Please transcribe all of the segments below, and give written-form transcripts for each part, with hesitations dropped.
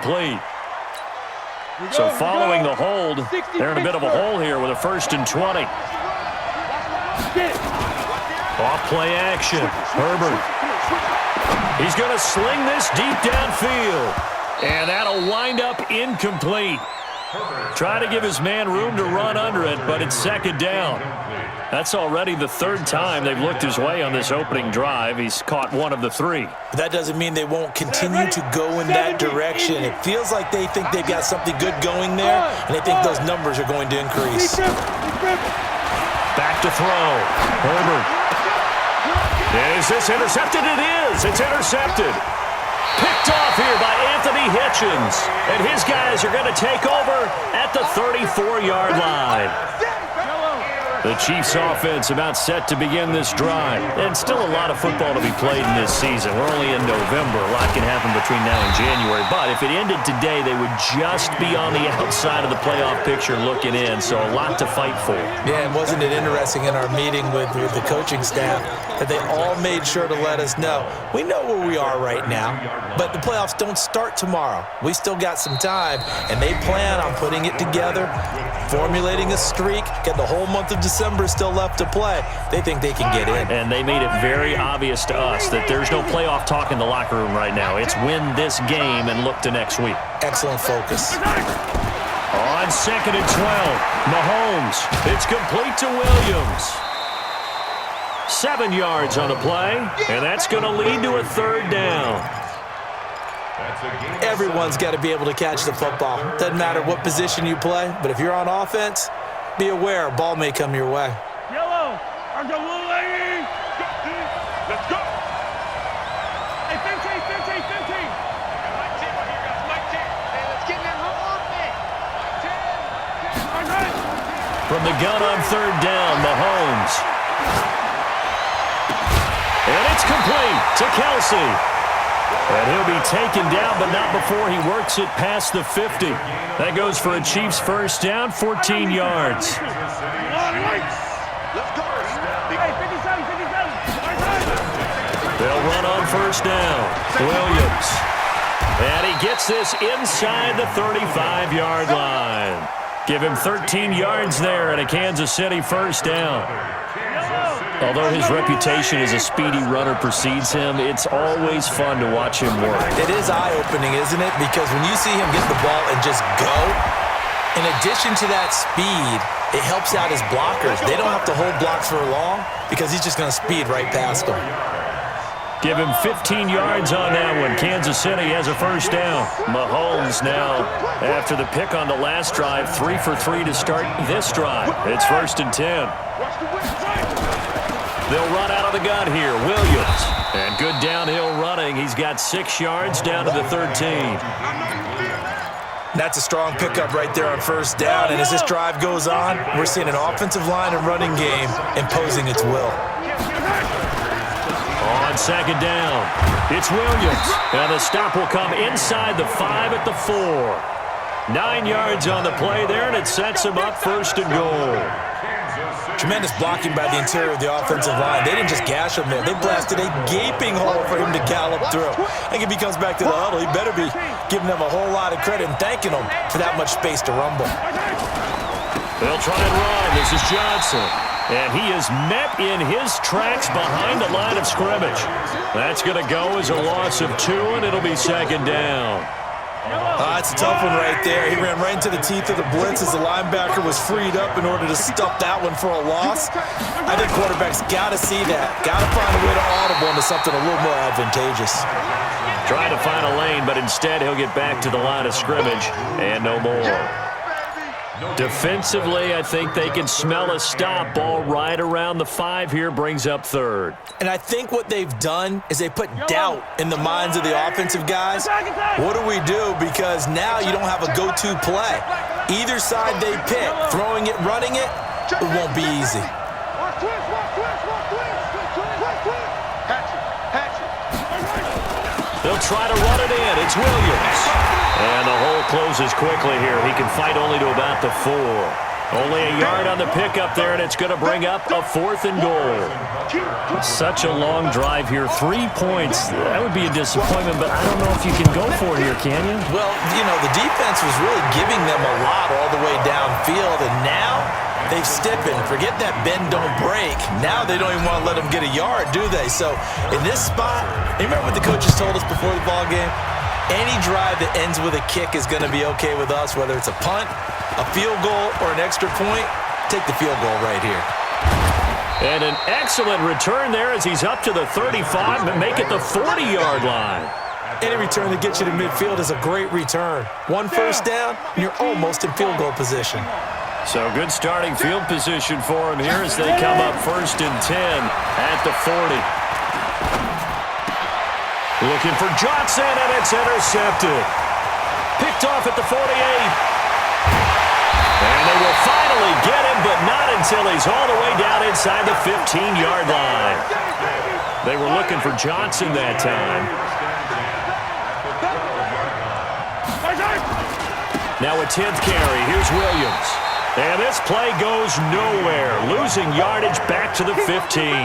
Complete. So following the hold, they're in a bit of a hole here with a 1st and 20. Off play action. Herbert. He's going to sling this deep downfield. And that'll wind up incomplete. Try to give his man room to run under it, but it's 2nd down. That's already the 3rd time they've looked his way on this opening drive. He's caught 1 of the 3. But that doesn't mean they won't continue to go in that direction. It feels like they think they've got something good going there, and they think those numbers are going to increase. Back to throw. Herbert. Is this intercepted? It is. It's intercepted. Picked off here by Anthony Hitchens. And his guys are going to take over at the 34-yard line. The Chiefs offense about set to begin this drive. And still a lot of football to be played in this season. We're only in November. A lot can happen between now and January. But if it ended today, they would just be on the outside of the playoff picture looking in. So a lot to fight for. Yeah, and wasn't it interesting in our meeting with the coaching staff that they all made sure to let us know, we know where we are right now, but the playoffs don't start tomorrow. We still got some time, and they plan on putting it together, formulating a streak, get the whole month of December still left to play. They think they can get in. And they made it very obvious to us that there's no playoff talk in the locker room right now. It's win this game and look to next week. Excellent focus. On 2nd and 12, Mahomes. It's complete to Williams. 7 yards on the play, and that's going to lead to a 3rd down. Everyone's got to be able to catch the football. Doesn't matter what position you play, but if you're on offense, be aware a ball may come your way. Yellow, our blue lady. Let's go. Hey, 15. My team right here, guys. My team. Hey, let's get in that whole offense. 10. From the gun on 3rd down, Mahomes. And it's complete to Kelsey. And he'll be taken down, but not before he works it past the 50. That goes for a Chiefs 1st down, 14 yards. They'll run on 1st down. Williams. And he gets this inside the 35-yard line. Give him 13 yards there and a Kansas City 1st down. Although his reputation as a speedy runner precedes him, it's always fun to watch him work. It is eye-opening, isn't it? Because when you see him get the ball and just go, in addition to that speed, it helps out his blockers. They don't have to hold blocks for long because he's just going to speed right past them. Give him 15 yards on that one. Kansas City has a 1st down. Mahomes now, after the pick on the last drive, 3 for 3 to start this drive. It's 1st and 10. They'll run out of the gun here. Williams. And good downhill running. He's got 6 yards down to the 13. That's a strong pickup right there on 1st down. And as this drive goes on, we're seeing an offensive line and running game imposing its will. On 2nd down, it's Williams. And the stop will come inside the 5 at the 4. 9 yards on the play there, and it sets him up 1st and goal. Tremendous blocking by the interior of the offensive line. They didn't just gash him there. They blasted a gaping hole for him to gallop through. I think if he comes back to the huddle, he better be giving them a whole lot of credit and thanking them for that much space to rumble. They'll try and run. This is Johnson. And he is met in his tracks behind the line of scrimmage. That's going to go as a loss of 2, and it'll be 2nd down. That's a tough one right there. He ran right into the teeth of the blitz as the linebacker was freed up in order to stuff that one for a loss. I think quarterbacks got to see that. Got to find a way to audible into something a little more advantageous. Trying to find a lane, but instead he'll get back to the line of scrimmage and no more. Defensively, I think they can smell a stop. Ball right around the 5 here, brings up 3rd. And I think what they've done is they put doubt in the minds of the offensive guys. What do we do? Because now you don't have a go-to play. Either side they pick, throwing it, running it, it won't be easy. They'll try to run it in. It's Williams. And the hole closes quickly here. He can fight only to about the 4. Only a yard on the pickup there, and it's going to bring up a 4th and goal. Such a long drive here. 3 points. That would be a disappointment, but I don't know if you can go for it here, can you? Well, you know, the defense was really giving them a lot all the way downfield, and now they've stiffened. Forget that bend, don't break. Now they don't even want to let them get a yard, do they? So in this spot, you remember what the coaches told us before the ball game? Any drive that ends with a kick is going to be okay with us, whether it's a punt, a field goal, or an extra point. Take the field goal right here. And an excellent return there as he's up to the 35 and make it the 40-yard line. Any return that gets you to midfield is a great return. 1 first down, and you're almost in field goal position. So good starting field position for him here as they come up 1st and 10 at the 40. Looking for Johnson, and it's intercepted. Picked off at the 48. And they will finally get him, but not until he's all the way down inside the 15-yard line. They were looking for Johnson that time. Now a 10th carry. Here's Williams. And this play goes nowhere. Losing yardage back to the 15.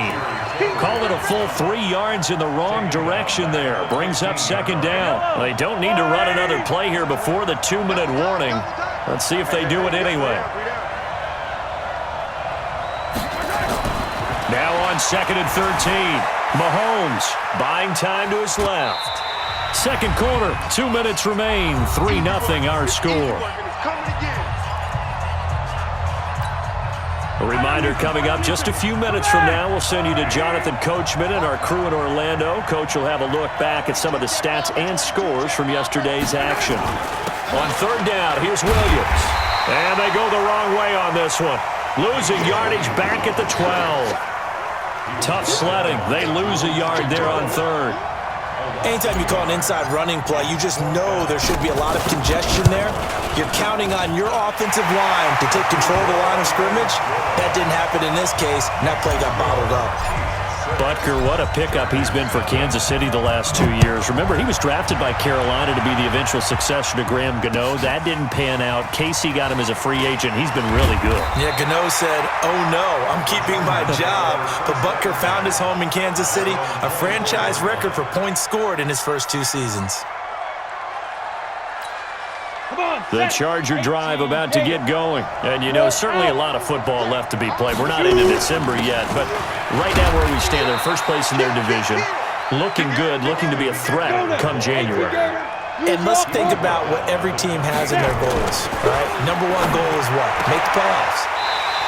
Call it a full 3 yards in the wrong direction there. Brings up 2nd down. They don't need to run another play here before the 2-minute warning. Let's see if they do it anyway. Now on 2nd and 13. Mahomes buying time to his left. 2nd quarter, 2 minutes remain. 3-0 our score. A reminder coming up just a few minutes from now, we'll send you to Jonathan Coachman and our crew in Orlando. Coach will have a look back at some of the stats and scores from yesterday's action. On 3rd down, here's Williams. And they go the wrong way on this one. Losing yardage back at the 12. Tough sledding. They lose a yard there on 3rd. Anytime you call an inside running play, you just know there should be a lot of congestion there. You're counting on your offensive line to take control of the line of scrimmage. That didn't happen in this case, and that play got bottled up. Butker, what a pickup he's been for Kansas City the last 2 years. Remember, he was drafted by Carolina to be the eventual successor to Graham Gano. That didn't pan out. Casey got him as a free agent. He's been really good. Yeah, Gano said, oh no, I'm keeping my job. But Butker found his home in Kansas City, a franchise record for points scored in his first 2 seasons. The Charger drive about to get going. And, you know, certainly a lot of football left to be played. We're not into December yet, but right now where we stand, they're first place in their division. Looking good, looking to be a threat come January. And let's think about what every team has in their goals, right? Number 1 goal is what? Make the playoffs.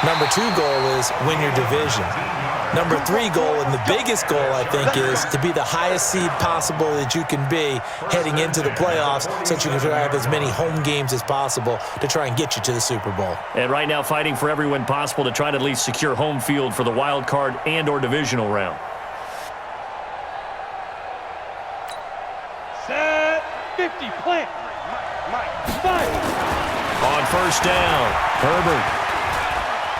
Number 2 goal is win your division. Number 3 goal, and the biggest goal, I think, is to be the highest seed possible that you can be heading into the playoffs so that you can have as many home games as possible to try and get you to the Super Bowl. And right now fighting for every win possible to try to at least secure home field for the wild card and or divisional round. Set 50, plant. Five. On 1st down, Herbert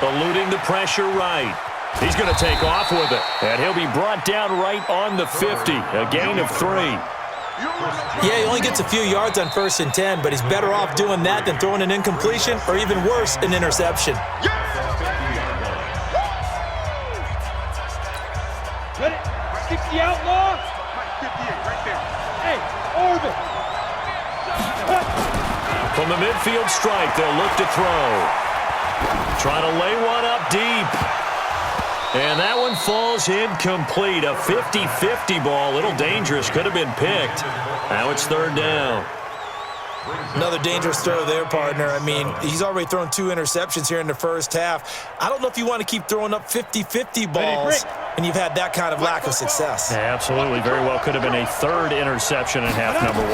eluding the pressure right. He's going to take off with it, and he'll be brought down right on the 50, a gain of 3. Yeah, he only gets a few yards on 1st and 10, but he's better off doing that than throwing an incompletion or even worse, an interception. Ready? 60 outlaw. 58 right there. Hey, orbit. From the midfield stripe, they'll look to throw. Try to lay one up deep. And that one falls incomplete. A 50-50 ball. A little dangerous. Could have been picked. Now it's 3rd down. Another dangerous throw there, partner. I mean, he's already thrown 2 interceptions here in the first half. I don't know if you want to keep throwing up 50-50 balls, and you've had that kind of lack of success. Yeah, absolutely. Very well could have been a 3rd interception in half number 1.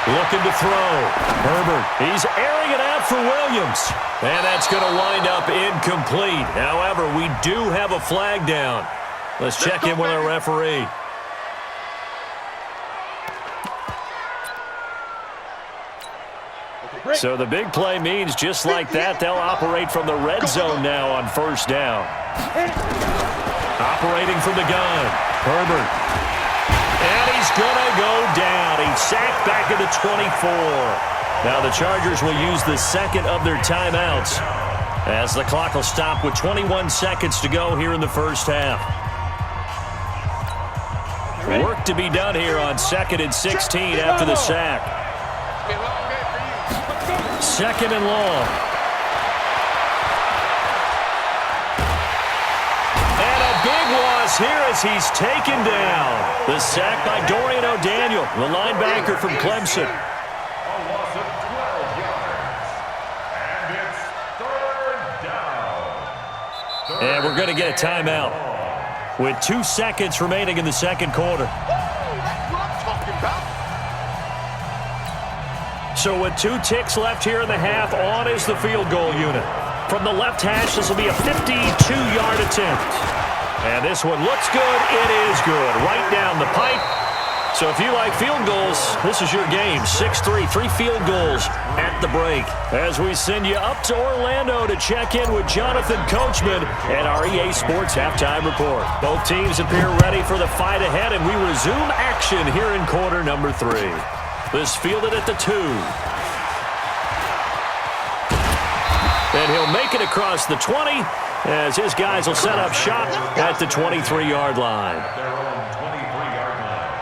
Looking to throw. Herbert. He's airing it out for Williams. And that's going to wind up incomplete. However, we do have a flag down. Let's check in with our referee. So the big play means just like that, they'll operate from the red zone now on 1st down. Operating from the gun. Herbert. And he's going to go down. He's sacked back at the 24. Now the Chargers will use the second of their timeouts as the clock will stop with 21 seconds to go here in the first half. Work to be done here on 2nd and 16 after the sack. Second and long. And a big loss here as he's taken down. The sack by Dorian O'Daniel, the linebacker from Clemson. A loss of 12 yards. And it's third down. And we're going to get a timeout with 2 seconds remaining in the second quarter. That's what I'm talking about. So with 2 ticks left here in the half, on is the field goal unit. From the left hash, this will be a 52-yard attempt. And this one looks good. It is good. Right down the pipe. So if you like field goals, this is your game. 6-3, 3 field goals at the break. As we send you up to Orlando to check in with Jonathan Coachman at our EA Sports Halftime Report. Both teams appear ready for the fight ahead, and we resume action here in quarter number 3. This fielded at the 2. And he'll make it across the 20 as his guys will set up shop at the 23-yard line. Their own 23-yard line.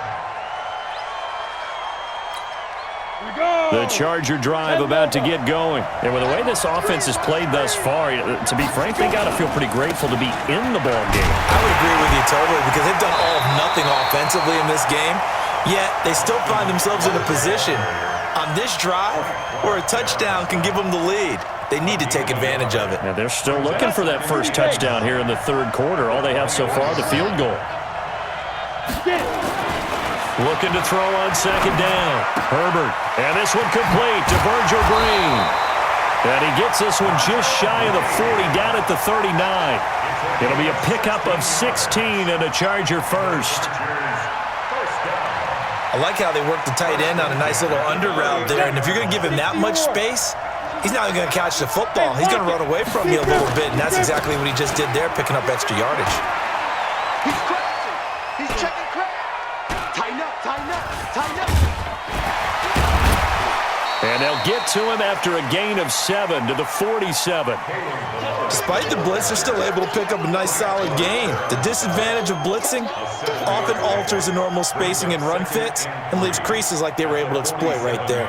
The Charger drive about to get going. And with the way this offense has played thus far, to be frank, they got to feel pretty grateful to be in the ball game. I would agree with you totally because they've done all of nothing offensively in this game, yet they still find themselves in a position on this drive where a touchdown can give them the lead. They need to take advantage of it. Now they're still looking for that first touchdown here in the third quarter. All they have so far, the field goal. Looking to throw on second down. Herbert. And this one complete to Virgil Green. And he gets this one just shy of the 40, down at the 39. It'll be a pickup of 16 and a Charger first. I like how they work the tight end on a nice little under route there. And if you're going to give him that much space, he's not even going to catch the football. He's going to run away from you a little bit, and that's exactly what he just did there, picking up extra yardage. He's crashing. He's checking crash. Tighten up, tighten up, tighten up. And they'll get to him after a gain of 7 to the 47. Despite the blitz, they're still able to pick up a nice solid gain. The disadvantage of blitzing often alters the normal spacing and run fits and leaves creases like they were able to exploit right there.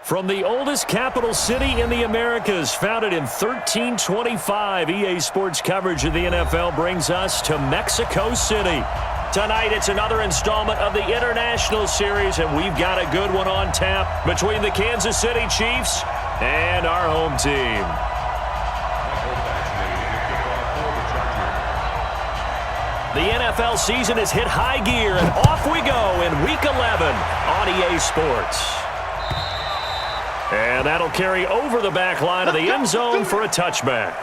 From the oldest capital city in the Americas, founded in 1325, EA Sports coverage of the NFL brings us to Mexico City. Tonight, it's another installment of the International Series, and we've got a good one on tap between the Kansas City Chiefs and our home team. The NFL season has hit high gear, and off we go in Week 11 on EA Sports. And that'll carry over the back line of the end zone for a touchback.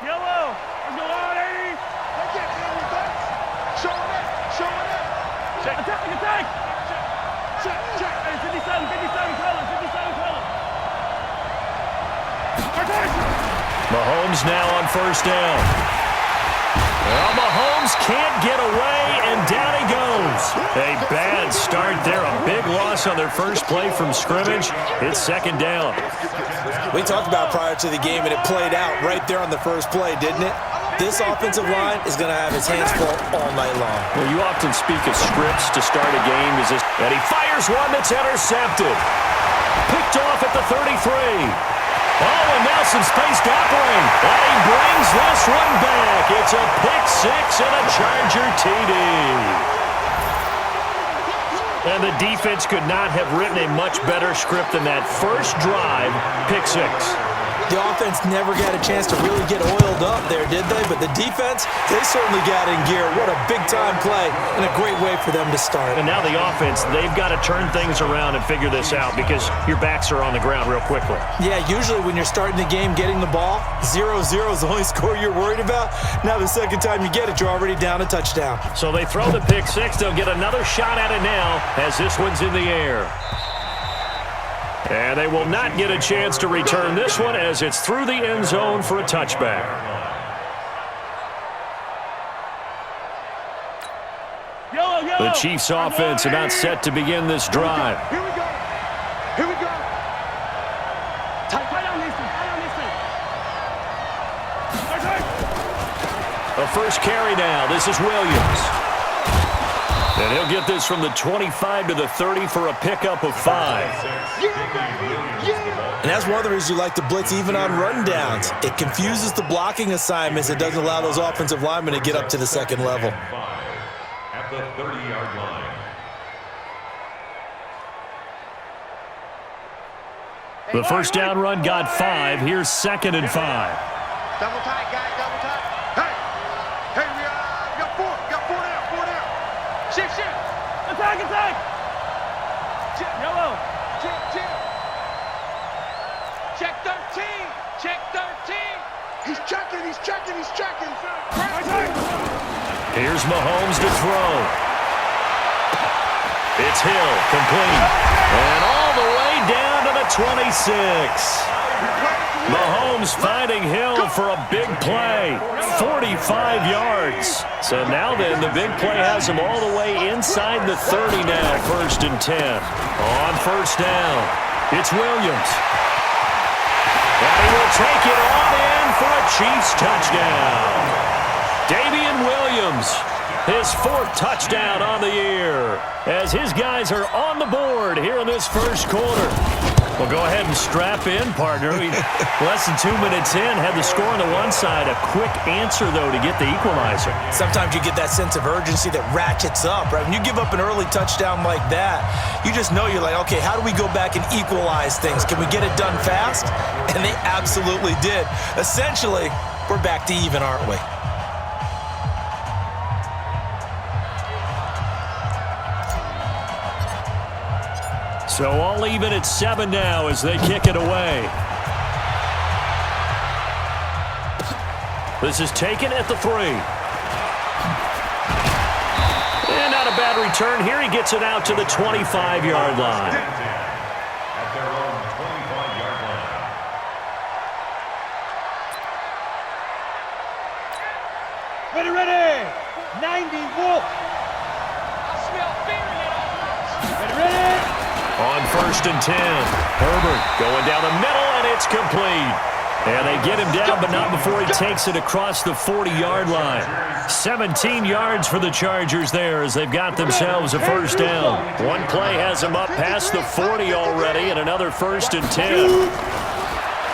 Yellow. Let's go on, 80. Take it, man. Show it up. Show it up. Check. Attack, attack. Check, check. Hey, 57 colors, 57 colors. Attack. Mahomes now on first down. Well, Mahomes can't get away, and down he goes. A bad start there. A big loss on their first play from scrimmage. It's second down. We talked about prior to the game, and it played out right there on the first play, didn't it? This offensive line is going to have his hands full all night long. Well, you often speak of scripts to start a game. And he fires one that's intercepted. Picked off at the 33. Oh, and now some space to operate. And he brings this one back. It's a pick six and a Charger TD. And the defense could not have written a much better script than that first drive, pick six. The offense never got a chance to really get oiled up there, did they? But the defense, they certainly got in gear. What a big-time play and a great way for them to start. And now the offense, they've got to turn things around and figure this out because your backs are on the ground real quickly. Yeah, usually when you're starting the game, getting the ball, 0-0 is the only score you're worried about. Now the second time you get it, you're already down a touchdown. So they throw the pick six. They'll get another shot at it now as this one's in the air. And they will not get a chance to return this one as it's through the end zone for a touchback. The Chiefs offense about set to begin this drive. Here we go. Here we go. Tight on this one. A first carry now. This is Williams. And he'll get this from the 25 to the 30 for a pickup of 5. And that's one of the reasons you like to blitz even on rundowns. It confuses the blocking assignments. It doesn't allow those offensive linemen to get up to the second level. At the 30-yard line. The first down run got 5. Here's second and 5. Double tight, guys. Double tight. Hey, we got 4. We got 4 down. Shift. Attack. Yellow. Check 13. He's checking. Here's Mahomes to throw. It's Hill, complete. And all the way down to the 26. Mahomes finding Hill for a big play. 45 yards. So now then, the big play has him all the way inside the 30 now, first and 10. On first down, it's Williams. And he will take it on in for a Chiefs touchdown. Damian Williams, his 4th touchdown on the year, as his guys are on the board here in this first quarter. Well, go ahead and strap in, partner. Less than 2 minutes in, had the score on the one side. A quick answer, though, to get the equalizer. Sometimes you get that sense of urgency that ratchets up, right? When you give up an early touchdown like that, you just know you're like, okay, how do we go back and equalize things? Can we get it done fast? And they absolutely did. Essentially, we're back to even, aren't we? So all even at 7 now as they kick it away. This is taken at the 3. And not a bad return here. He gets it out to the 25-yard line. At their own 25-yard line. Ready, ready. 90 Wolf. Ready, ready. On 1st and 10, Herbert going down the middle, and it's complete. And they get him down, but not before he takes it across the 40-yard line. 17 yards for the Chargers there as they've got themselves a first down. One play has them up past the 40 already, and another 1st and 10.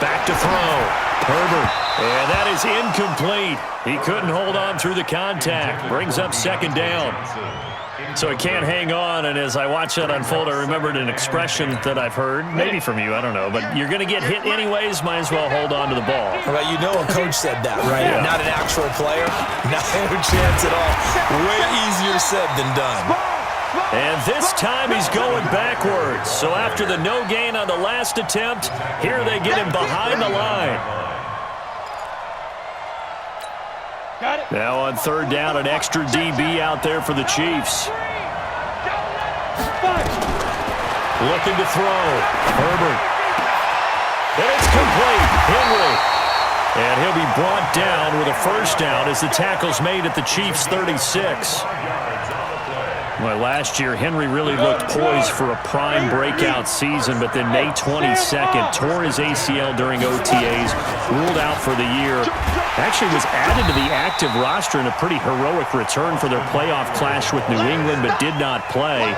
Back to throw. Herbert. And that is incomplete. He couldn't hold on through the contact. Brings up 2nd down. So he can't hang on, and as I watch that unfold, I remembered an expression that I've heard, maybe from you, I don't know, but you're going to get hit anyways, might as well hold on to the ball. Well, you know a coach said that, right? Yeah. Not an actual player. Not a chance at all. Way easier said than done. And this time he's going backwards. So after the no gain on the last attempt, here they get him behind the line. Got it. Now on 3rd down, an extra DB out there for the Chiefs. Looking to throw. Herbert. And it's complete. Henry. And he'll be brought down with a first down as the tackle's made at the Chiefs' 36. Well, last year, Henry really looked poised for a prime breakout season, but then May 22nd, tore his ACL during OTAs, ruled out for the year. Actually was added to the active roster in a pretty heroic return for their playoff clash with New England, but did not play.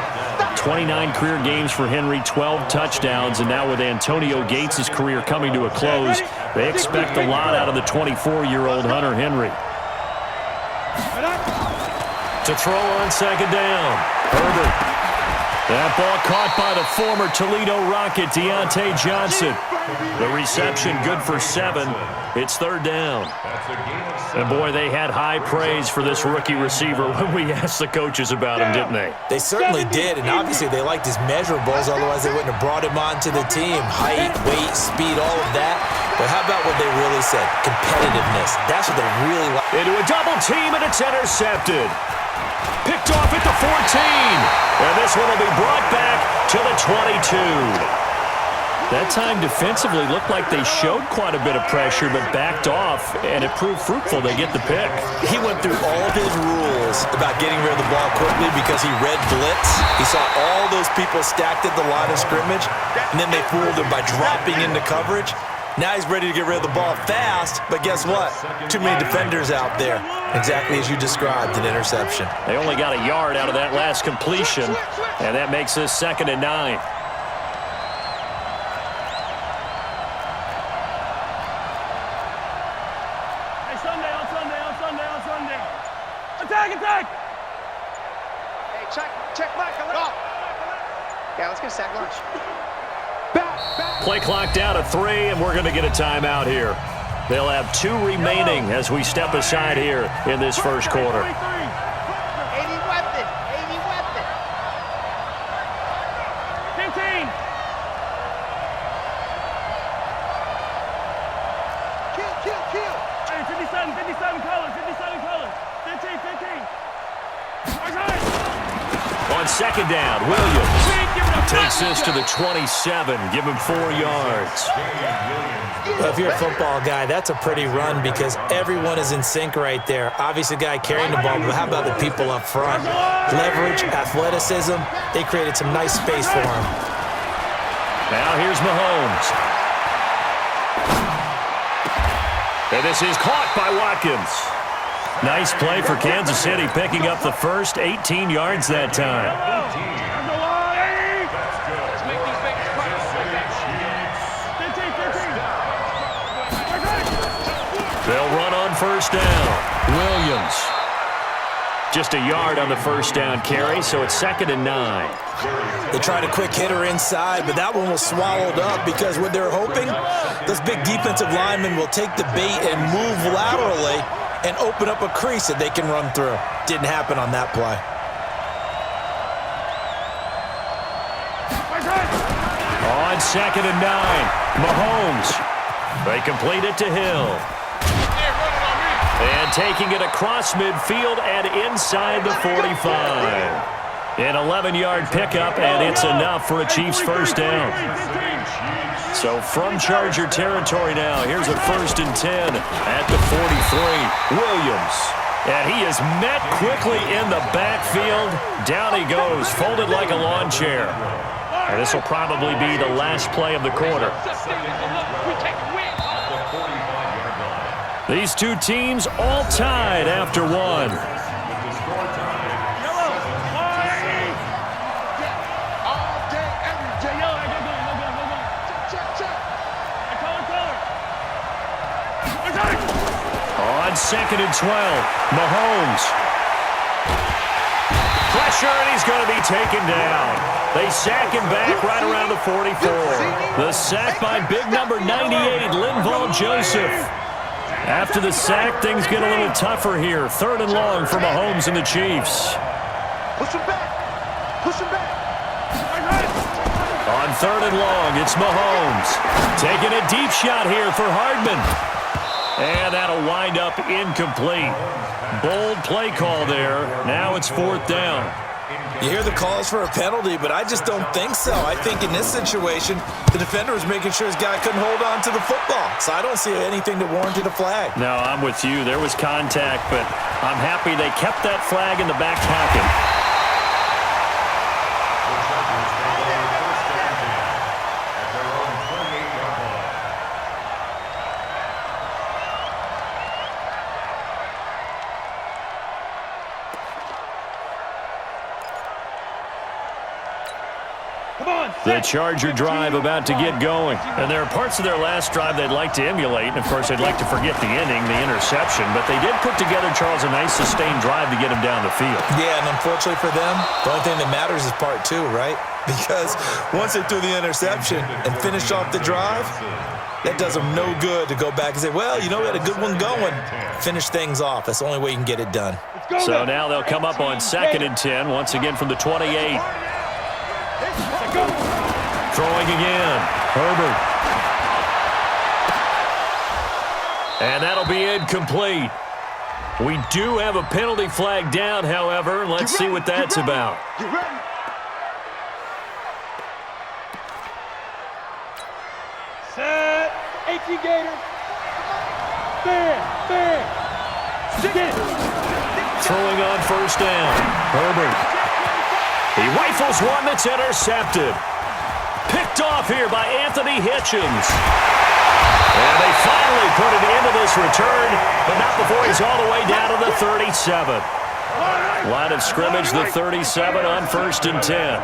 29 career games for Henry, 12 touchdowns, and now with Antonio Gates' career coming to a close, they expect a lot out of the 24-year-old Hunter Henry. To throw on 2nd down. Herbert. That ball caught by the former Toledo Rocket, Deontay Johnson. The reception good for 7. It's 3rd down. And boy, they had high praise for this rookie receiver when we asked the coaches about him, didn't they? They certainly did, and obviously they liked his measurables, otherwise they wouldn't have brought him onto the team. Height, weight, speed, all of that. But how about what they really said? Competitiveness. That's what they really like. Into a double team, and it's intercepted. Picked off at the 14. And this one will be brought back to the 22. That time defensively looked like they showed quite a bit of pressure, but backed off, and it proved fruitful. They get the pick. He went through all of his rules about getting rid of the ball quickly because he read blitz. He saw all those people stacked at the line of scrimmage, and then they fooled him by dropping into coverage. Now he's ready to get rid of the ball fast, but guess what? Too many defenders out there. Exactly as you described, an interception. They only got a yard out of that last completion, and that makes this 2nd and 9. Hey, on Sunday. Attack! Hey, check Mike. Go. Yeah, let's get a sack lunch. Play clock down to 3, and we're going to get a timeout here. They'll have 2 remaining as we step aside here in this first quarter. 80 weapon. 15. Kill. Hey, 57 colors. 15. On 2nd down, Williams takes this to the 27. Give him 4 yards. Well, if you're a football guy, that's a pretty run because everyone is in sync right there. Obviously, the guy carrying the ball, but how about the people up front? Leverage, athleticism, they created some nice space for him. Now here's Mahomes. And this is caught by Watkins. Nice play for Kansas City, picking up the first 18 yards that time. They'll run on 1st down. Williams. Just a yard on the 1st down carry, so it's 2nd and 9. They tried a quick hitter inside, but that one was swallowed up because what they're hoping, those big defensive linemen will take the bait and move laterally and open up a crease that they can run through. Didn't happen on that play. On 2nd and 9, Mahomes. They complete it to Hill. And taking it across midfield and inside the 45. An 11-yard pickup, and it's enough for a Chiefs first down. So from Charger territory now, here's a 1st and 10 at the 43. Williams. And he is met quickly in the backfield. Down he goes, folded like a lawn chair. And this will probably be the last play of the quarter. These two teams all tied after one. On 2nd and 12, Mahomes. Pressure, and he's going to be taken down. They sack him back right around the 44. The sack by big number 98, Linval Joseph. After the sack, things get a little tougher here. 3rd and long for Mahomes and the Chiefs. Push him back. Push him back. On 3rd and long, it's Mahomes. Taking a deep shot here for Hardman. And that'll wind up incomplete. Bold play call there. Now it's 4th down. You hear the calls for a penalty, but I just don't think so. I think in this situation, the defender was making sure his guy couldn't hold on to the football. So I don't see anything that warranted a flag. No, I'm with you. There was contact, but I'm happy they kept that flag in the back pocket. The Charger drive about to get going. And there are parts of their last drive they'd like to emulate. And, of course, they'd like to forget the ending, the interception. But they did put together, Charles, a nice sustained drive to get him down the field. Yeah, and unfortunately for them, the only thing that matters is part 2, right? Because once they threw the interception and finished off the drive, that does them no good to go back and say, well, you know, we had a good one going. Finish things off. That's the only way you can get it done. So now they'll come up on 2nd and 10, once again from the 28. Throwing again, Herbert. And that'll be incomplete. We do have a penalty flag down, however. Let's see what that's about. Set. 18 Gator. Fair. Throwing on 1st down, Herbert. He rifles one that's intercepted. Picked off here by Anthony Hitchens. And they finally put an end to this return, but not before he's all the way down to the 37. Line of scrimmage, the 37 on 1st and 10.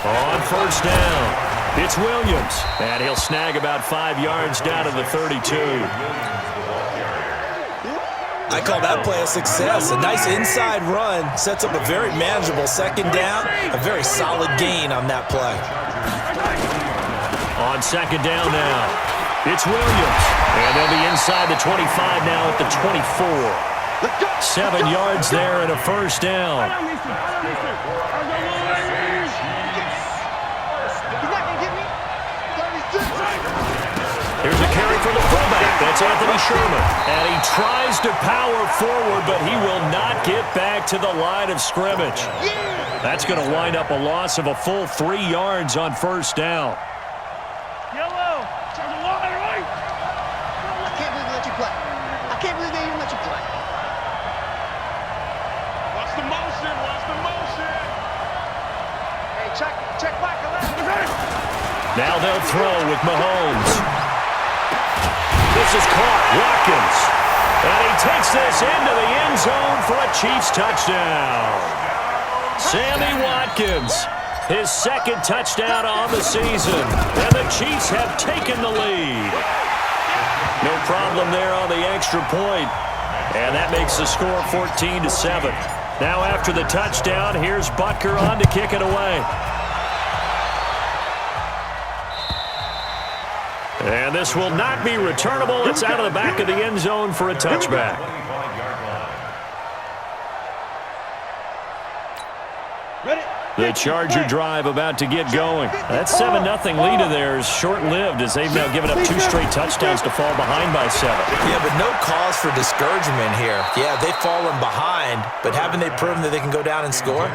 On 1st down, it's Williams. And he'll snag about 5 yards down to the 32. I call that play a success. A nice inside run sets up a very manageable 2nd down, a very solid gain on that play. On 2nd down now, it's Williams. And they'll be inside the 25 now at the 24. 7 yards there and a 1st down. Here's a carry for the fullback. That's Anthony Sherman. And he tries to power forward, but he will not get back to the line of scrimmage. That's going to wind up a loss of a full 3 yards on 1st down. Yellow. Turn the line right. I can't believe they let you play. I can't believe they even let you play. Watch the motion. Hey, check back. Now they'll throw with Mahomes. This is caught. Watkins. And he takes this into the end zone for a Chiefs touchdown. Sammy Watkins, his 2nd touchdown on the season. And the Chiefs have taken the lead. No problem there on the extra point. And that makes the score 14-7. Now after the touchdown, here's Butker on to kick it away. And this will not be returnable. It's out of the back of the end zone for a touchback. The Charger drive about to get going. That 7-0 lead of theirs short-lived as they've now given up 2 straight touchdowns to fall behind by 7. Yeah, but no cause for discouragement here. Yeah, they've fallen behind, but haven't they proven that they can go down and score?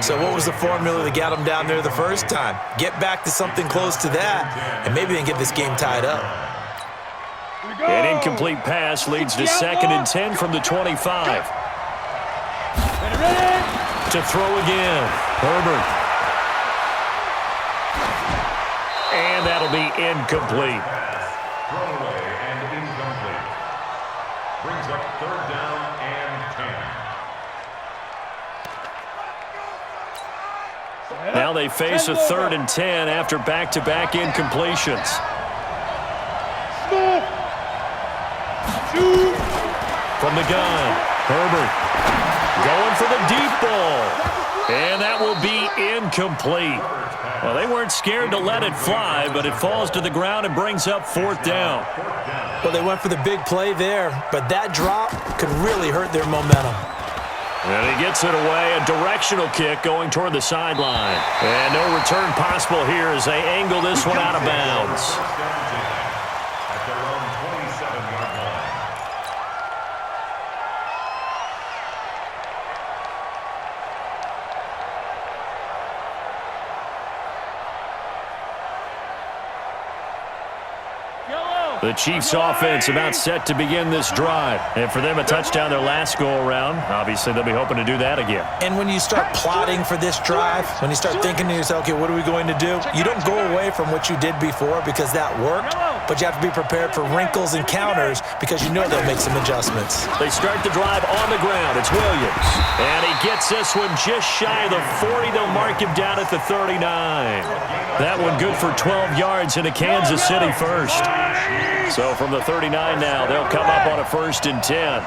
So what was the formula that got them down there the first time? Get back to something close to that, and maybe they can get this game tied up. An incomplete pass leads to 2nd and 10 from the 25. To throw again, Herbert. And that'll be incomplete. Throwaway and incomplete. Brings up 3rd down and 10. Now they face a 3rd and 10 after back-to-back incompletions. From the gun, Herbert going for the deep ball. And that will be incomplete. Well, they weren't scared to let it fly, but it falls to the ground and brings up 4th down. Well, they went for the big play there, but that drop could really hurt their momentum. And he gets it away, a directional kick going toward the sideline. And no return possible here as they angle this one out of bounds. At their own 27-yard line. The Chiefs offense about set to begin this drive. And for them, a touchdown their last go-around. Obviously, they'll be hoping to do that again. And when you start plotting for this drive, when you start thinking to yourself, okay, what are we going to do? You don't go away from what you did before because that worked, but you have to be prepared for wrinkles and counters because you know they'll make some adjustments. They start the drive on the ground. It's Williams. And he gets this one just shy of the 40. They'll mark him down at the 39. That one good for 12 yards into Kansas City first. So from the 39 now, they'll come up on a 1st and 10.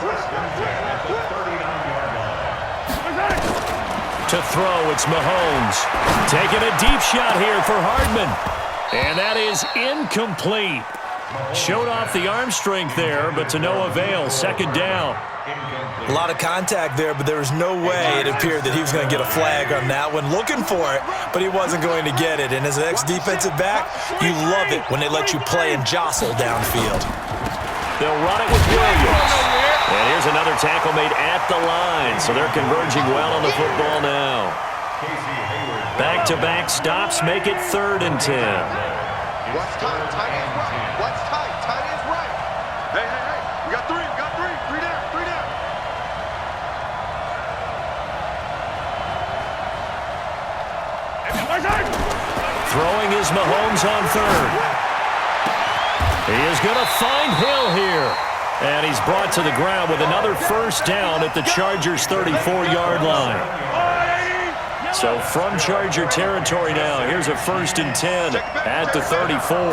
To throw, it's Mahomes. Taking a deep shot here for Hardman. And that is incomplete. Showed off the arm strength there, but to no avail. 2nd down. A lot of contact there, but there was no way it appeared that he was going to get a flag on that one. Looking for it, but he wasn't going to get it. And as an ex-defensive back, you love it when they let you play and jostle downfield. They'll run it with Williams. And here's another tackle made at the line, so they're converging well on the football now. Back-to-back stops make it 3rd and 10. What's tight? Tight is right. What's tight? Tight is right. Hey, hey, hey. We got 3. We got 3. 3 down. 3 down. Throwing is Mahomes on 3rd. He is going to find Hill here. And he's brought to the ground with another 1st down at the Chargers' 34-yard line. So from Charger territory now, here's a 1st and 10 at the 34. Out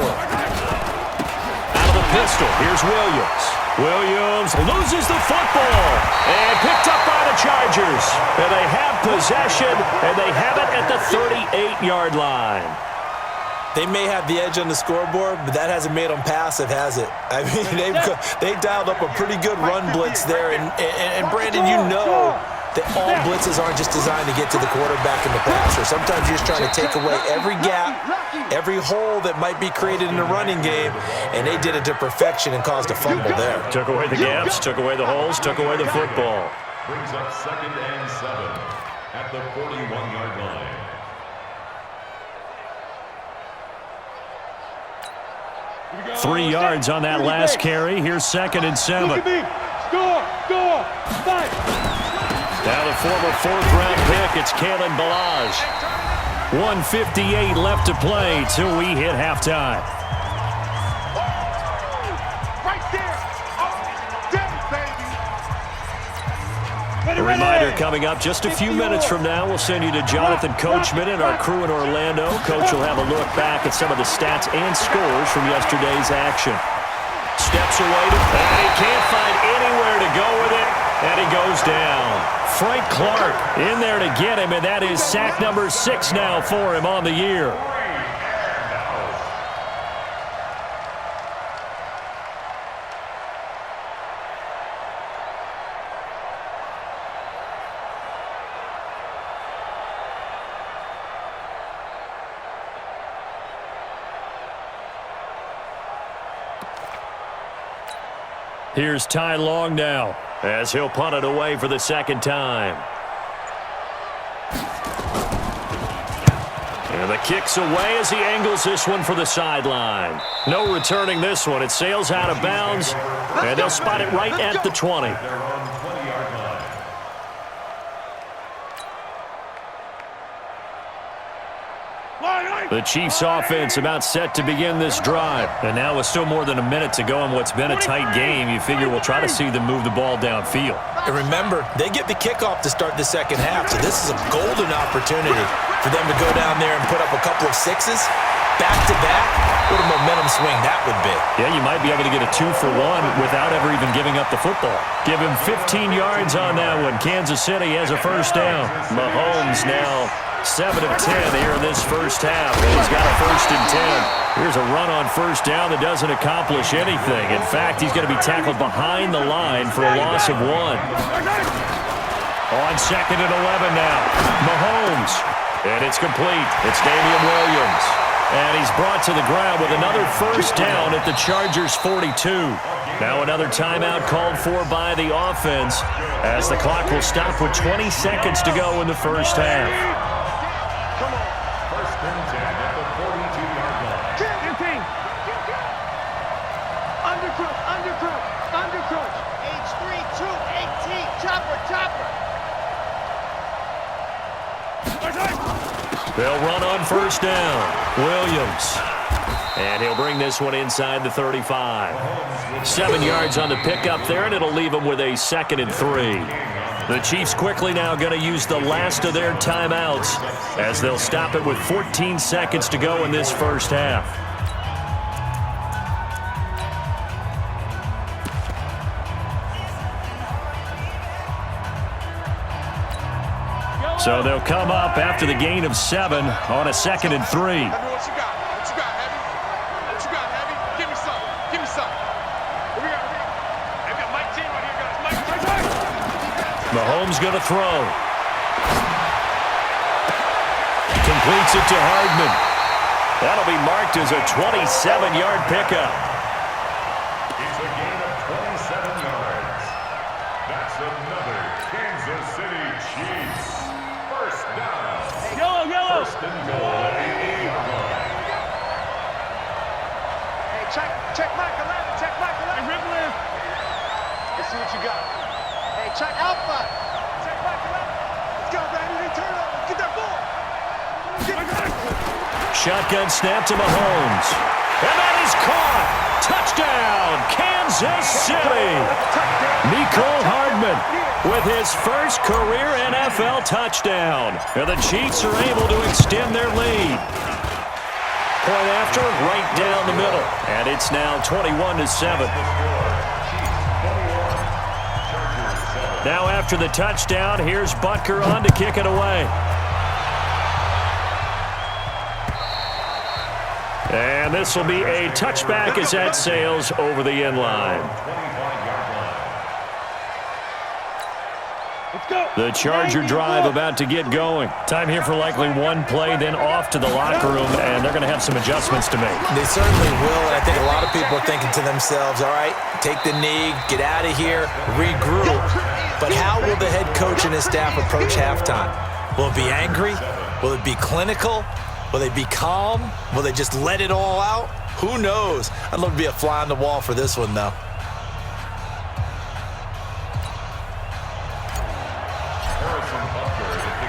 of the pistol, here's Williams. Williams loses the football and picked up by the Chargers. And they have possession, and they have it at the 38-yard line. They may have the edge on the scoreboard, but that hasn't made them passive, has it? I mean, they dialed up a pretty good run blitz there. And Brandon, you know that all blitzes aren't just designed to get to the quarterback in the passer. Sometimes you're just trying to take away every gap, every hole that might be created in the running game, and they did it to perfection and caused a fumble there. Took away the gaps, took away the holes, took away the football. Brings up 2nd and 7 at the 41-yard line. Three yards on that last carry. Here's 2nd and 7. Score! Fight! Now the former 4th-round pick, it's Kalen Ballage. 1:58 left to play till we hit halftime. Right there! A reminder coming up just a few minutes from now. We'll send you to Jonathan Coachman and our crew in Orlando. Coach will have a look back at some of the stats and scores from yesterday's action. Steps away and he can't find anywhere to go with it, and he goes down. Frank Clark in there to get him, and that is sack number 6 now for him on the year. Here's Ty Long now as he'll punt it away for the 2nd time. And the kick's away as he angles this one for the sideline. No returning this one. It sails out of bounds, and they'll spot it right at the 20. They're on the 20-yard line. The Chiefs offense about set to begin this drive. And now with still more than a minute to go in what's been a tight game, you figure we'll try to see them move the ball downfield. And remember, they get the kickoff to start the second half, so this is a golden opportunity for them to go down there and put up a couple of sixes back-to-back. What a momentum swing that would be. Yeah, you might be able to get a 2-for-1 without ever even giving up the football. Give him 15 yards on that one. Kansas City has a first down. Mahomes now 7 of 10 here in this first half, and he's got a 1st and 10. Here's a run on first down that doesn't accomplish anything. In fact, he's going to be tackled behind the line for a loss of 1. On 2nd and 11 now, Mahomes, and it's complete. It's Damian Williams, and he's brought to the ground with another first down at the Chargers' 42. Now another timeout called for by the offense as the clock will stop with 20 seconds to go in the first half. First and 10 at the 42-yard line. 15. Undercrook. H3, 2, 18. Chopper. They'll run on first down. Williams. And he'll bring this one inside the 35. 7 yards on the pickup there, and it'll leave him with a 2nd and 3. The Chiefs quickly now going to use the last of their timeouts as they'll stop it with 14 seconds to go in this first half. So they'll come up after the gain of 7 on a 2nd and 3. What you got? What you got, Heavy? What you got, Heavy? Give me some. What we got? Hey, we got Mike T right here, guys. Mike. Mahomes going to throw. Completes it to Hardman. That'll be marked as a 27-yard pickup. It's a gain of 27 yards. That's another Kansas City Chiefs first down. Yellow. First and goal at the 8-yard line. Hey, check Mike 11. Check Mike 11. Rippling. Let's see what you got. Hey, check Alpha. Check Mike 11. Let's go, baby. They turn over. Get that ball. Shotgun snap to Mahomes. And that is caught. Touchdown, Kansas City. Nicole Hardman with his first career NFL touchdown. And the Chiefs are able to extend their lead. Point after, right down the middle. And it's now 21-7. Now after the touchdown, here's Butker on to kick it away. And this will be a touchback as that sails over the end line. Let's go. The Charger drive about to get going. Time here for likely one play, then off to the locker room, and they're going to have some adjustments to make. They certainly will, and I think a lot of people are thinking to themselves, all right, take the knee, get out of here, regroup. But how will the head coach and his staff approach halftime? Will it be angry? Will it be clinical? Will they be calm? Will they just let it all out? Who knows? I'd love to be a fly on the wall for this one, though.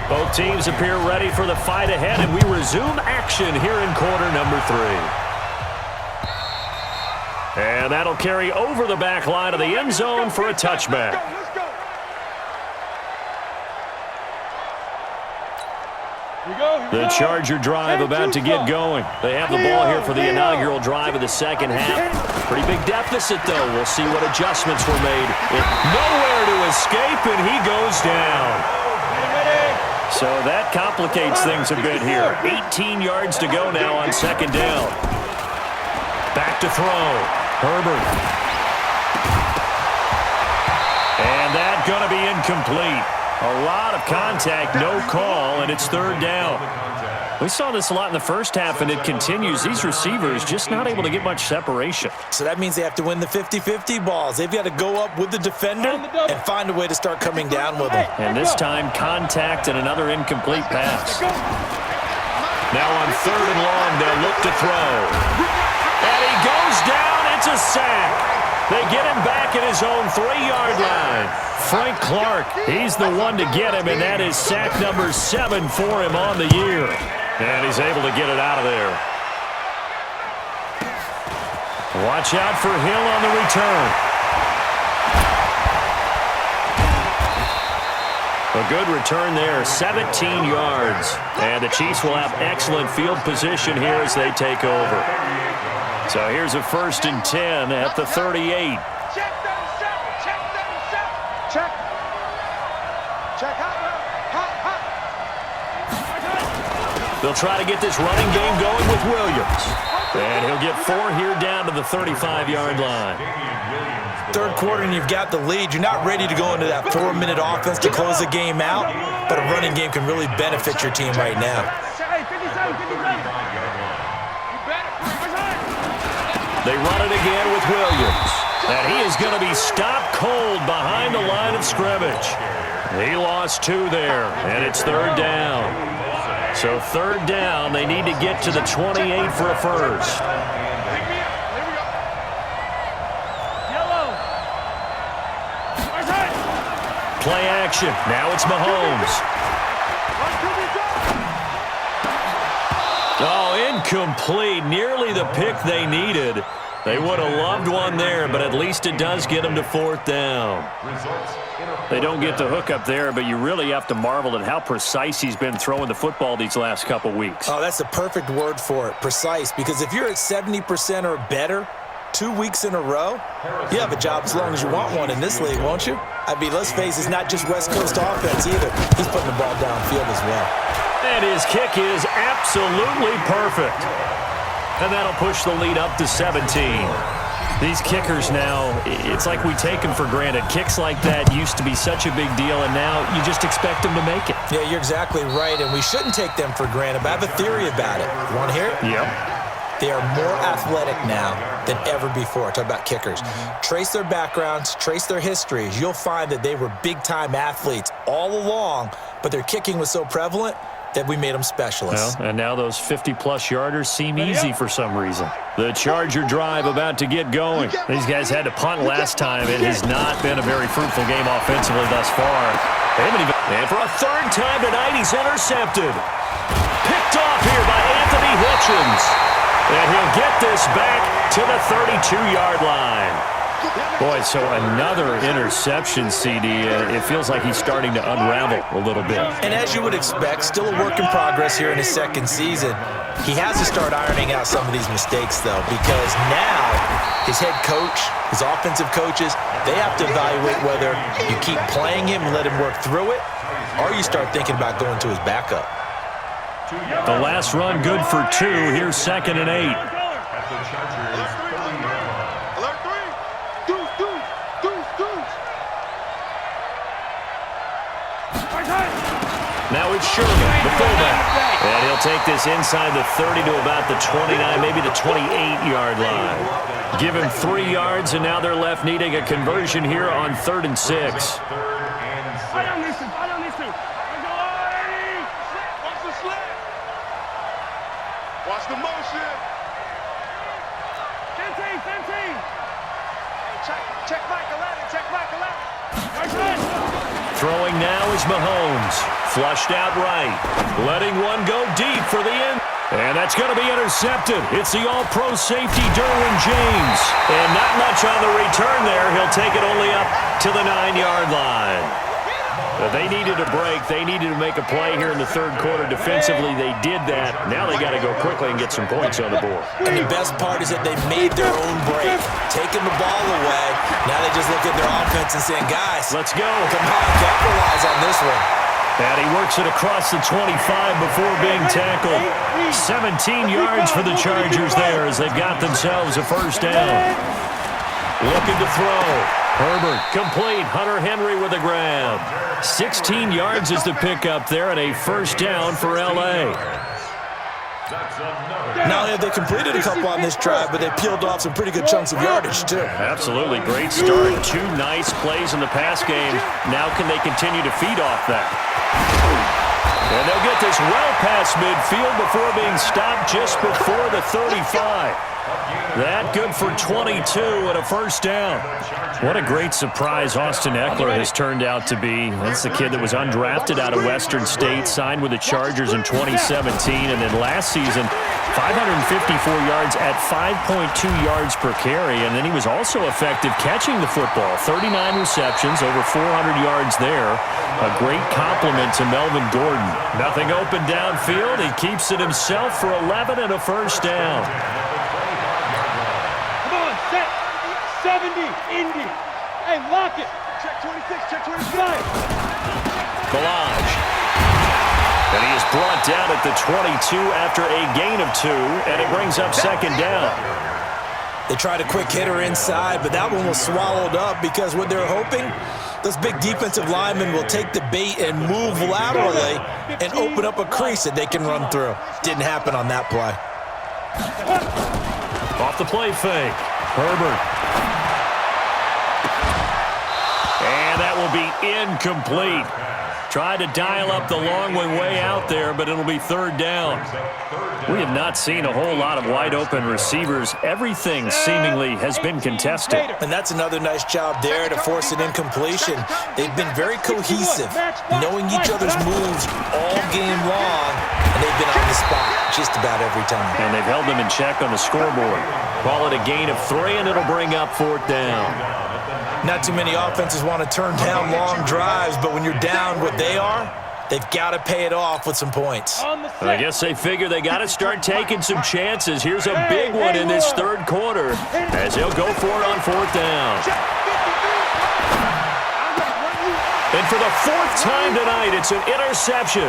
Both teams appear ready for the fight ahead, and we resume action here in quarter number 3. And that'll carry over the back line of the end zone for a touchback. Let's go. The Charger drive about to get going. They have the ball here for the inaugural drive of the second half. Pretty big deficit, though. We'll see what adjustments were made. Nowhere to escape, and he goes down. So that complicates things a bit here. 18 yards to go now on second down. Back to throw. Herbert. And that's going to be incomplete. A lot of contact, no call, and it's third down. We saw this a lot in the first half, and it continues. These receivers just not able to get much separation. So that means they have to win the 50-50 balls. They've got to go up with the defender and find a way to start coming down with them. And this time, contact and another incomplete pass. Now on 3rd and long, they'll look to throw. And he goes down. It's a sack. They get him back at his own 3-yard line. Frank Clark, he's the one to get him, and that is sack number 7 for him on the year. And he's able to get it out of there. Watch out for Hill on the return. A good return there, 17 yards. And the Chiefs will have excellent field position here as they take over. So here's a 1st and 10 at the 38. Check 37. Check 37. Check. Check hot. They'll try to get this running game going with Williams. And he'll get 4 here down to the 35-yard line. Third quarter and you've got the lead. You're not ready to go into that 4-minute offense to close the game out, but a running game can really benefit your team right now. Hey, 57. They run it again with Williams. And he is going to be stopped cold behind the line of scrimmage. He lost 2 there, and it's 3rd down. So 3rd down, they need to get to the 28 for a first. Play action. Now it's Mahomes. Oh, incomplete. Nearly the pick they needed. They would have loved one there, but at least it does get them to 4th down. They don't get the hook up there, but you really have to marvel at how precise he's been throwing the football these last couple weeks. Oh, that's the perfect word for it, precise, because if you're at 70% or better 2 weeks in a row, you have a job as long as you want one in this league, won't you? I mean, let's face it, it's not just West Coast offense either. He's putting the ball downfield as well. And his kick is absolutely perfect. And that'll push the lead up to 17. These kickers now, it's like we take them for granted. Kicks like that used to be such a big deal, and now you just expect them to make it. Yeah, you're exactly right, and we shouldn't take them for granted, but I have a theory about it. You want to hear it? Yep. They are more athletic now than ever before. Talk about kickers. Trace their backgrounds, trace their histories. You'll find that they were big-time athletes all along, but their kicking was so prevalent that we made them specialists. Well, and now those 50-plus yarders seem easy for some reason. The Charger drive about to get going. These guys had to punt last time. It has not been a very fruitful game offensively thus far. And for a 3rd time tonight, he's intercepted. Picked off here by Anthony Hitchens. And he'll get this back to the 32-yard line. Boy, so another interception, CD. It feels like he's starting to unravel a little bit. And as you would expect, still a work in progress here in his 2nd season. He has to start ironing out some of these mistakes, though, because now his head coach, his offensive coaches, they have to evaluate whether you keep playing him and let him work through it, or you start thinking about going to his backup. The last run good for 2. Here's 2nd and 8. Alert 3. Deuce. Now it's Sherman, the fullback. And he'll take this inside the 30 to about the 29, maybe the 28-yard line. Give him 3 yards, and now they're left needing a conversion here on 3rd and 6. I don't listen. Watch the slant. Watch the motion. 15. Check Mike 11. Throwing now is Mahomes. Flushed out right. Letting one go deep for the end. And that's going to be intercepted. It's the all-pro safety, Derwin James. And not much on the return there. He'll take it only up to the 9-yard line. But they needed a break. They needed to make a play here in the 3rd quarter. Defensively, they did that. Now they got to go quickly and get some points on the board. And the best part is that they made their own break, taking the ball away. Now they just look at their offense and saying, guys, Let's go. come on, capitalize on this one. And he works it across the 25 before being tackled. 17 yards for the Chargers there as they've got themselves a 1st down. Looking to throw. Herbert complete. Hunter Henry with a grab. 16 yards is the pickup there and a 1st down for L.A. Not only have they completed a couple on this drive, but they peeled off some pretty good chunks of yardage, too. Absolutely. Great start. 2 nice plays in the pass game. Now can they continue to feed off that? And they'll get this well past midfield before being stopped just before the 35. That good for 22 and a first down. What a great surprise Austin Eckler has turned out to be. That's the kid that was undrafted out of Western State, signed with the Chargers in 2017, and then last season, 554 yards at 5.2 yards per carry, and then he was also effective catching the football. 39 receptions, over 400 yards there. A great compliment to Melvin Gordon. Nothing open downfield. He keeps it himself for 11 and a first down. 70, Indy. Hey, lock it. Check 26, check 26. Ballage. And he is brought down at the 22 after a gain of 2, and it brings up second down. They tried a quick hitter inside, but that one was swallowed up because what they're hoping, those big defensive linemen will take the bait and move laterally and open up a crease that they can run through. Didn't happen on that play. Off the play fake. Herbert. And that will be incomplete. Tried to dial up the long one way out there, but it'll be third down. We have not seen a whole lot of wide-open receivers. Everything seemingly has been contested. And that's another nice job there to force an incompletion. They've been very cohesive, knowing each other's moves all game long, and they've been on the spot just about every time. And they've held them in check on the scoreboard. Call it a gain of 3, and it'll bring up fourth down. Not too many offenses want to turn down long drives, but when you're down what they are, they've got to pay it off with some points. I guess they figure they got to start taking some chances. Here's a big one in this third quarter as he'll go for it on fourth down. And for the fourth time tonight, it's an interception.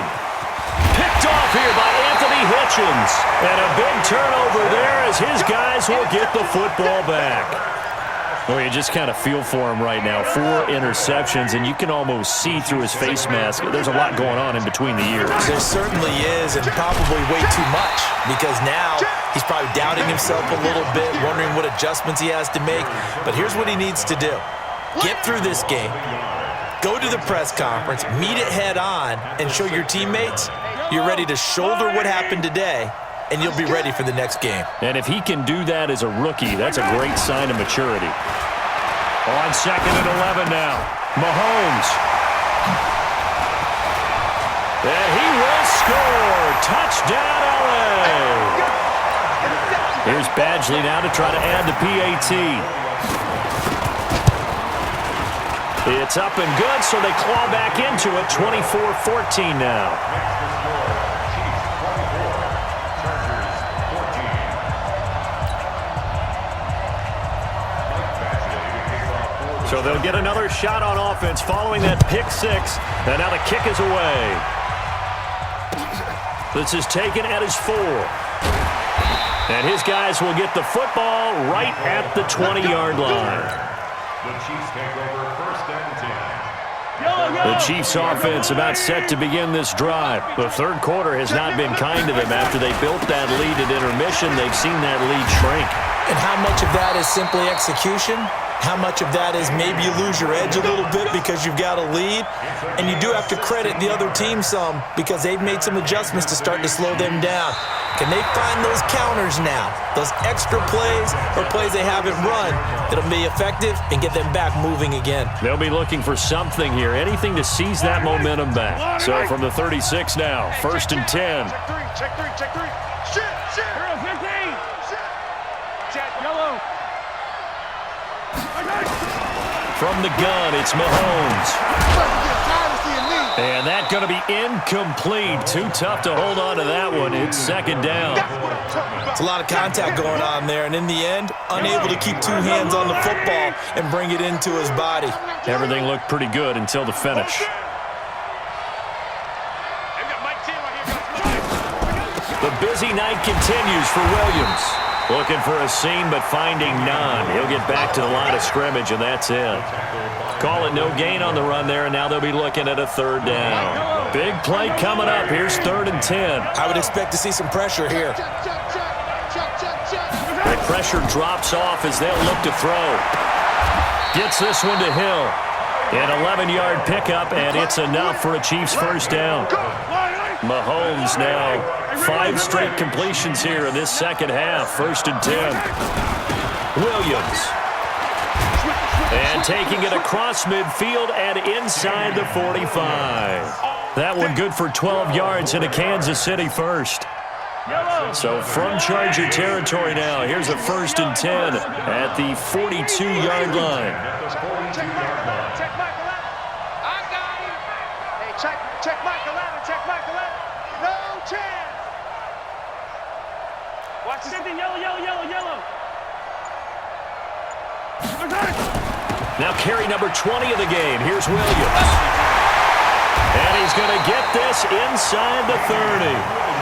Picked off here by Anthony Hitchens. And a big turnover there as his guys will get the football back. Well, you just kind of feel for him right now. 4 interceptions, and you can almost see through his face mask. There's a lot going on in between the ears. There certainly is, and probably way too much, because now he's probably doubting himself a little bit, wondering what adjustments he has to make. But here's what he needs to do. Get through this game, go to the press conference, meet it head on, and show your teammates you're ready to shoulder what happened today, and you'll be ready for the next game. And if he can do that as a rookie, that's a great sign of maturity. On second and 11 now, Mahomes. And he will score. Touchdown, LA. Here's Badgley now to try to add the PAT. It's up and good, so they claw back into it. 24-14 now. So they'll get another shot on offense following that pick 6. And now the kick is away. This is taken at his 4. And his guys will get the football right at the 20-yard line. The Chiefs take over first and 10. The Chiefs offense about set to begin this drive. The third quarter has not been kind to them. After they built that lead at intermission, they've seen that lead shrink. And how much of that is simply execution? How much of that is maybe you lose your edge a little bit because you've got a lead? And you do have to credit the other team some because they've made some adjustments to start to slow them down. Can they find those counters now, those extra plays or plays they haven't run that'll be effective and get them back moving again? They'll be looking for something here, anything to seize that momentum back. So from the 36 now, first and 10. Check three. Shit. Hero 15. Shit. Jet, yellow. From the gun, it's Mahomes. And that's going to be incomplete. Too tough to hold on to that one. It's second down. It's a lot of contact going on there, and in the end, unable to keep 2 hands on the football and bring it into his body. Everything looked pretty good until the finish. The busy night continues for Williams. Looking for a seam, but finding none. He'll get back to the line of scrimmage, and that's it. Call it no gain on the run there, and now they'll be looking at a third down. Big play coming up. Here's third and 10. I would expect to see some pressure here. The pressure drops off as they'll look to throw. Gets this one to Hill. An 11-yard pickup, and it's enough for a Chiefs first down. Mahomes now 5 straight completions here in this second half. 1st and 10. Williams. And taking it across midfield and inside the 45. That one good for 12 yards into Kansas City first. So from Charger territory now, here's a 1st and 10 at the 42-yard line. Check Michael out. I got him. Hey, check Michael out. Check Michael out. No chance. Watch something. Yellow. Now carry number 20 of the game. Here's Williams. And he's going to get this inside the 30.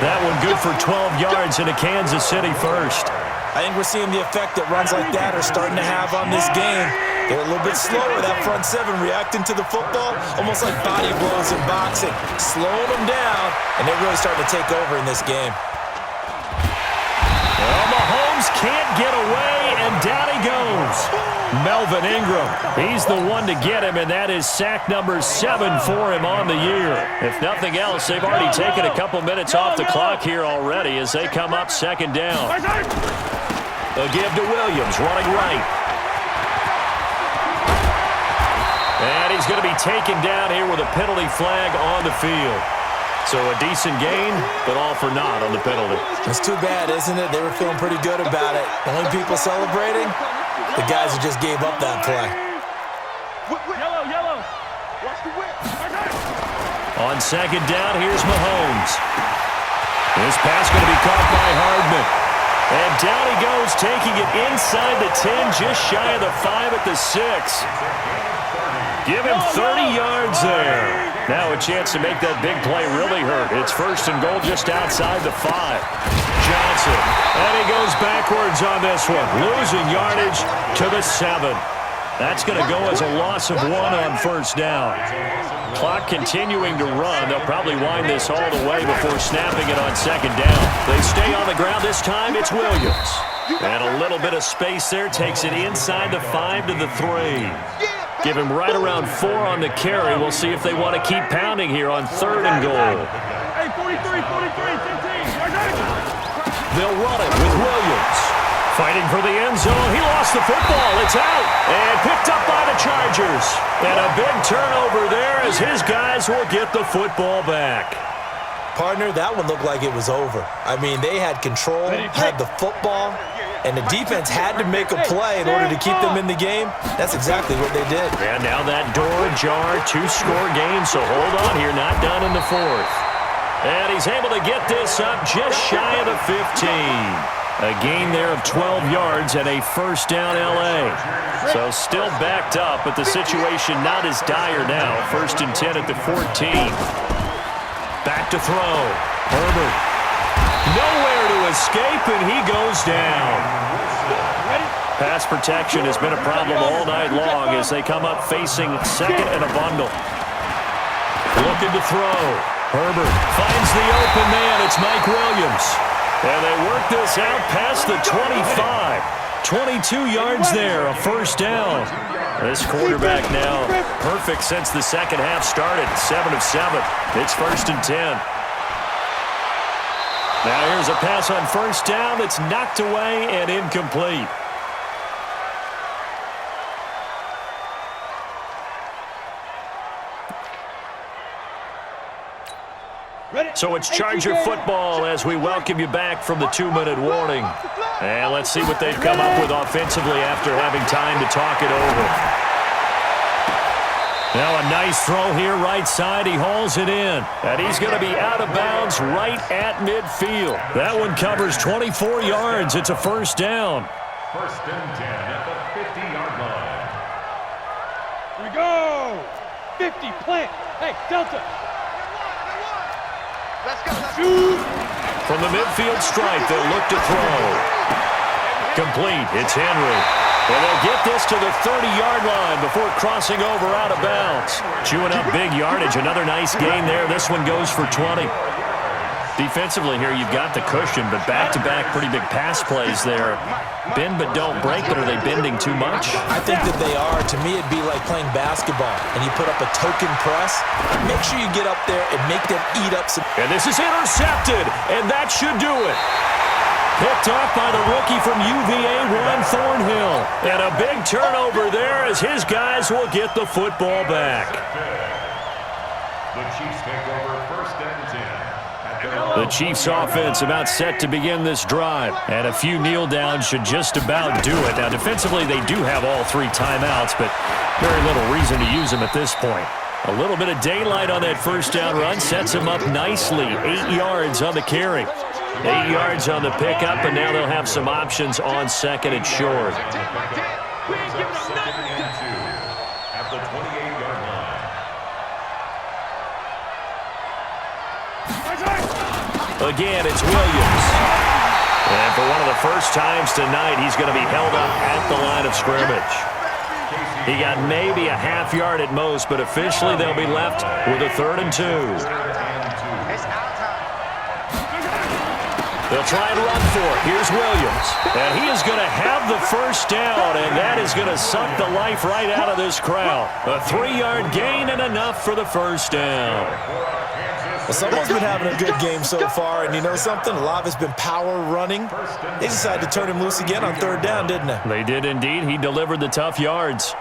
That one good for 12 yards into Kansas City first. I think we're seeing the effect that runs like that are starting to have on this game. They're a little bit slower, that front seven, reacting to the football, almost like body blows in boxing, slowing them down, and they're really starting to take over in this game. Well, Mahomes can't get away, and down he goes. Melvin Ingram, he's the one to get him, and that is sack number 7 for him on the year. If nothing else, they've already taken a couple minutes off the clock here already as they come up 2nd down. They'll give to Williams, running right. And he's going to be taken down here with a penalty flag on the field. So a decent gain, but all for naught on the penalty. It's too bad, isn't it? They were feeling pretty good about it. The only people celebrating, the guys who just gave up that play. Yellow. Watch the whip. On 2nd down, here's Mahomes. This pass going to be caught by Hardman. And down he goes, taking it inside the 10, just shy of the 5 at the 6. Give him 30 yards there. Now a chance to make that big play really hurt. It's 1st and goal just outside the 5. Johnson, and he goes backwards on this one, losing yardage to the 7. That's going to go as a loss of 1 on 1st down. Clock continuing to run. They'll probably wind this all the way before snapping it on 2nd down. They stay on the ground. This time it's Williams. And a little bit of space there. Takes it inside the 5 to the 3. Give him right around 4 on the carry. We'll see if they want to keep pounding here on 3rd and goal. Hey, 43, 15. They'll run it with Williams. Fighting for the end zone. He lost the football. It's out. And picked up by the Chargers. And a big turnover there as his guys will get the football back. Partner, that one looked like it was over. I mean, they had control, had the football, and the defense had to make a play in order to keep them in the game. That's exactly what they did. And now that door ajar, 2-score game, so hold on here, not done in the 4th. And he's able to get this up just shy of the 15. A gain there of 12 yards and a 1st down L.A. So still backed up, but the situation not as dire now. 1st and 10 at the 14. Back to throw. Herbert. Nowhere to escape, and he goes down. Pass protection has been a problem all night long as they come up facing 2nd and a bundle. Looking to throw. Herbert finds the open man. It's Mike Williams. And they work this out past the 25. 22 yards there, a 1st down. This quarterback now perfect since the second half started. 7 of 7. It's 1st and 10. Now here's a pass on 1st down that's knocked away and incomplete. So it's Charger football as we welcome you back from the 2-minute warning. And let's see what they've come up with offensively after having time to talk it over. Now a nice throw here right side. He hauls it in. And he's going to be out of bounds right at midfield. That one covers 24 yards. It's a 1st down. 1st and 10 at the 50-yard line. Here we go. 50, plant. Hey, Delta. Let's go. From the midfield stripe, they'll look to throw. Complete. It's Henry. And they'll get this to the 30-yard line before crossing over out of bounds. Chewing up big yardage. Another nice gain there. This one goes for 20. Defensively here, you've got the cushion, but back-to-back pretty big pass plays there. Bend but don't break, but are they bending too much? I think that they are. To me, it'd be like playing basketball, and you put up a token press. Make sure you get up there and make them eat up some. And this is intercepted, and that should do it. Picked off by the rookie from UVA, Juan Thornhill. And a big turnover there as his guys will get the football back. The Chiefs take over first and 10. The Chiefs offense about set to begin this drive. And a few kneel downs should just about do it. Now, defensively, they do have all 3 timeouts, but very little reason to use them at this point. A little bit of daylight on that first down run sets them up nicely. 8 yards on the carry. 8 yards on the pickup, and now they'll have some options on second and short. We ain't giving up nothing. At the 28-yard line. Again, it's Williams. And for one of the first times tonight, he's going to be held up at the line of scrimmage. He got maybe a half yard at most, but officially they'll be left with a 3rd and 2. They'll try and run for it. Here's Williams. And he is going to have the first down, and that is going to suck the life right out of this crowd. A 3-yard gain and enough for the first down. Well, someone's been having a good game so far, and you know something? A lot of it's been power running. They decided to turn him loose again on 3rd down, didn't they? They did indeed. He delivered the tough yards.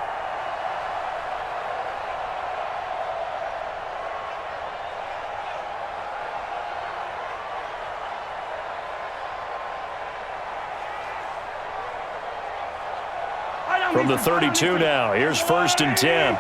From the 32 now, here's 1st and 10.